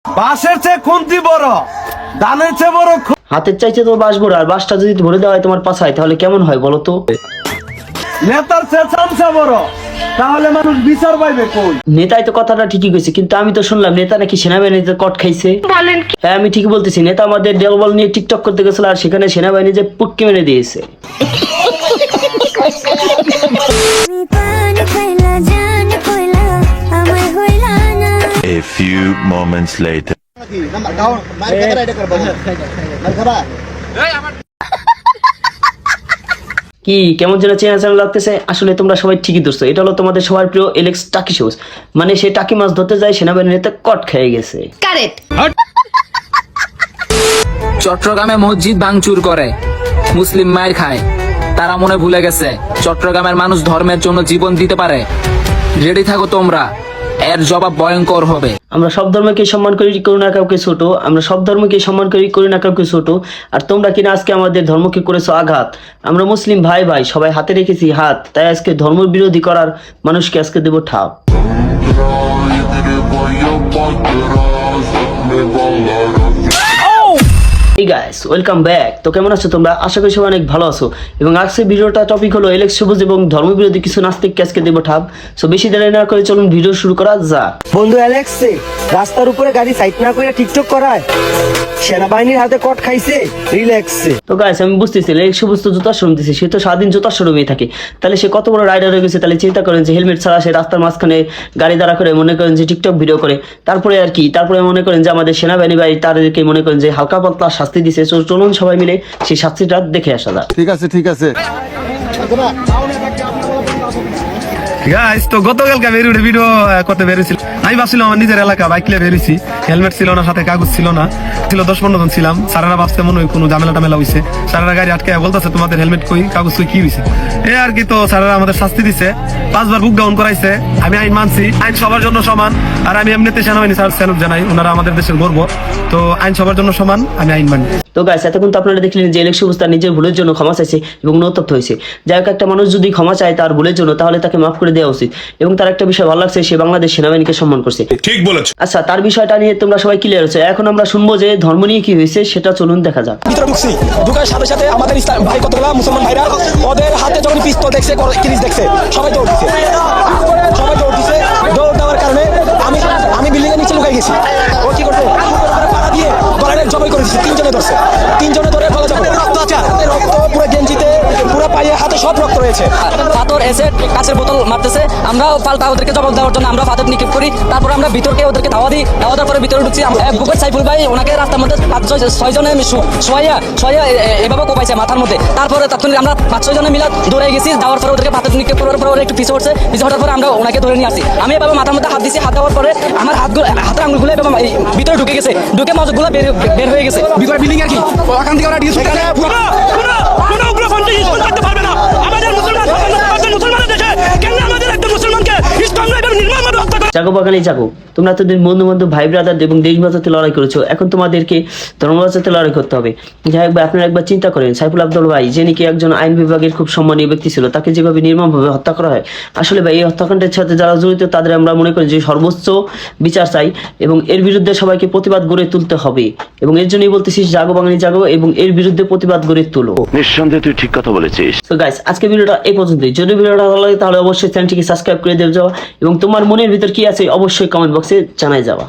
বাঁশের চেয়ে খুন্তি বড়, ধানের চেয়ে বড়। হাতের চাইছে তো বাঁশ বড়, আর বাঁশটা যদি ভরে দেওয়া হয় তোমার পাছায় তাহলে কেমন হয় বলো তো? নেতার চেয়ে চামচা বড়, তাহলে মানুষ বিচার পাইবে কই? নেতাই তো কথাটা ঠিকই কইছে, কিন্তু আমি তো শুনলাম নেতা নাকি সেনাবাহিনীতে কট খাইছে। হ্যাঁ আমি ঠিকই বলতেছি, নেতা আমাদের ডেলবল নিয়ে টিকটক করতে গেছিল আর সেখানে সেনাবাহিনী যে পুটকি মেরে দিয়েছে। A few moments later. কি কেমন যেন চেনা চেনা লাগতেছে? আসলে তোমরা সবাই ঠিকই ধরছো, এটা হলো তোমাদের সবার প্রিয় এলেক্স টাকি শোজ। মানে সে টাকি মাছ ধরতে যায়, সেনাবাহিনীতে কট খেয়ে গেছে। কারেক্ট। চট্টগ্রামে মসজিদ ভাঙচুর করে, মুসলিম মায়ের খায়, তারা মনে ভুলে গেছে চট্টগ্রামের মানুষ ধর্মের জন্য জীবন দিতে পারে। রেডি থাকো তোমরা, এর জবাব ভয়ঙ্কর হবে। আমরা সব ধর্মকে সম্মান করি, করি না কাউকে ছোট। আমরা সব ধর্মকে সম্মান করি, করি না কাউকে ছোট। আর তোমরা কিনা আজকে আমাদের ধর্মকে করেছো আঘাত। আমরা মুসলিম ভাই ভাই সবাই হাতে রেখেছি হাত, তাই আজকে ধর্ম বিরোধী করার মানুষকে আজকে দেবো ঠাপ। Hey guys, welcome back. তো কেমন আছো তোমরা? আশা করি সবাই অনেক ভালো আছো। এবং আজকের ভিডিওটা টপিক হলো এলেক্স সবুজ এবং ধর্মবিরোধী কিছু নাস্তিককে আজকে দেবো ঠাপ। সো বেশি দেরি না করে চলুন ভিডিও শুরু করা যাক। বন্ধু অ্যালেক্সে রাস্তার উপরে গাড়ি সাইড না করে টিকটক করায়, সেনাবাহিনীর হাতে কট খাইছে রিল্যাক্সে। তো গাইস আমি বুঝতেছি এলেক্স সবুজ তো জুতার শোরুম দিছে, সে তো সারাদিন জুতার শোরুমেই থাকে, তাহলে সে কত বড় রাইডার হয়ে গেছে। তাহলে চিন্তা করেন যে হেলমেট ছাড়া সে রাস্তার মাঝখানে গাড়ি দাঁড়া করে মনে করেন যে টিকটক ভিডিও করে। তারপরে আর কি, তারপরে মনে করেন যে আমাদের সেনাবাহিনী ভাই তাদেরকে মনে করেন যে হালকা পাতলা শাস্তি দিছে। তো চলুন সবাই মিলে সেই শাস্তিটা দেখে আসা যাক। ঠিক আছে ঠিক আছে। গাইস তো গতকালকে আমি ভিডিও করতে বেরিয়েছিল। আমি ভাবছিলাম আমার নিজের এলাকা বাইক নিয়ে বেরিয়েছি, হেলমেট ছিল না, সাথে কাগজ ছিল না, ছিল 10-15 জন ছিলাম। সারারা ভাবছে মনে হয় কোনো ঝামেলা টামেলা হয়েছে। সারারা গাড়ি আটকে বলতেছে তোমাদের হেলমেট কই, কাগজ কই, কি হয়েছে এ আর কি। তো সারারা আমাদের শাস্তি দিছে, 5 বার বুক ডাউন করাইছে। আমি আইন মানছি, আইন সবার জন্য সমান। আর আমি এমনিতে সেনাবাহিনী স্যার স্যালুট জানাই, ওনারা আমাদের দেশের গর্ব। তো আইন সবার জন্য সমান, আমি আইন মানি। তো গাইস এতক্ষণ তো আপনারা দেখলেন যে এলেক্স সবুজ তার নিজের ভুলের জন্য ক্ষমা চাইছে এবং অনুতপ্ত হয়েছে। যাই হোক, একটা মানুষ যদি ক্ষমা চায় তার ভুলের জন্য, তাহলে তাকে মাফ করে দেওয়া উচিত। এবং তার একটা বিষয় ভালো লাগছে, সে বাংলাদেশ সেনাবাহিনীকে সম্মান করছে। ঠিক বলেছ। আচ্ছা, তার বিষয়টা নিয়ে তোমরা সবাই ক্লিয়ার হচ্ছে। এখন আমরা শুনবো যে ধর্ম নিয়ে কি হয়েছে, সেটা চলুন দেখা যাক। ভিতরে ঢুকছি, ঢুকার সাথে সাথে আমাদের ইসলাম ভাই কতগুলা মুসলমান ভাইরা ওদের হাতে যখন পিস্তল দেখছে, কিরিচ দেখছে, সবাই দৌড় দিছে। সবাই দৌড় দিছে, দৌড় দেওয়ার কারণে আমি বিল্ডিং এর নিচে লুকাই গেছি। ও কি করছে, পাড়া দিয়ে গলায় জবাই করে দিচ্ছে। 3 জনে ধরছে, 3 জনে ধরে গলা জবাই, রক্ত পুরো গেঞ্জিতে, পুরো পায়ে, হাতে সব রক্ত রয়েছে। পাথর এসেট কাঁচের বোতল মারতেছে, আমরা পাল্টা ওদেরকে জবাব দেওয়ার জন্য আমরা পাথর নিক্ষেপ করি। তারপর আমরা ভিতরকে ওদেরকে ধাওয়া দিই, ধাওয়া দেওয়ার পরে ভিতরে ঢুকছি। বুকের সাইফুল ভাই ওনাকে রাস্তার মধ্যে 5-6 জনে শোয়া এভাবে কোপাইছে মাথার মধ্যে। তারপরে তাৎক্ষণিক আমরা 5-6 জনে মিলে দৌড়ে গেছি। যাওয়ার পরে ওদেরকে পাথর নিক্ষেপ করার পরে ওরা একটু পিছু হচ্ছে, পিছু হওয়ার পরে আমরা ওনাকে ধরে নিয়ে আসি। আমি এভাবে মাথার মধ্যে হাত দিছি, হাত দেওয়ার পরে আমার হাতের আঙুলগুলো এভাবে ভিতরে ঢুকে গেছে, ঢুকে মজগুলো বের হয়ে গেছে। ভিতরে বিল্ডিং আর কি ওখান থেকে ওরা ডিস কোনো উগ্রপন্থী স্কুল করতে পারবে না। আমাদের মুসলমানের দেশে কেন আমাদের একটা মুসলমানকে ইসলামে নির্মমভাবে হত্যা করে। জাগো বাঙালি জাগো, তোমরা এতদিন বন্ধু বান্ধব ভাই ব্রাদার এবং দেশ বাঁচাতে লড়াই করেছো, এখন তোমাদেরকে ধর্ম বাঁচাতে লড়াই করতে হবে। যাই হোক, আপনারা একবার চিন্তা করেন, সাইফুল আব্দুল ভাই যে নাকি একজন আইন বিভাগের খুব সম্মানীয় ব্যক্তি ছিল, তাকে যেভাবে নির্মমভাবে হত্যা করা হয়। আসলে ভাই এই হত্যাকাণ্ডের সাথে যারা জড়িত তাদের আমরা মনে করি যে সর্বোচ্চ বিচার চাই এবং এর বিরুদ্ধে সবাইকে প্রতিবাদ গড়ে তুলতে হবে। এবং এর জন্যই বলতেছি জাগো বাঙালি জাগো এবং এর বিরুদ্ধে প্রতিবাদ গড়ে তুলো। নিঃসন্দেহে তুই ঠিক কথা বলেছিস। তো গাইস আজকে ভিডিওটা এই পর্যন্তই। যদি ভিডিওটা ভালো লাগে তাহলে অবশ্যই চ্যানেলটিকে সাবস্ক্রাইব করে দেবে যাওয়া এবং তোমার মনের ভিতর কি আছে অবশ্যই কমেন্ট বক্সে জানাই যাওয়া।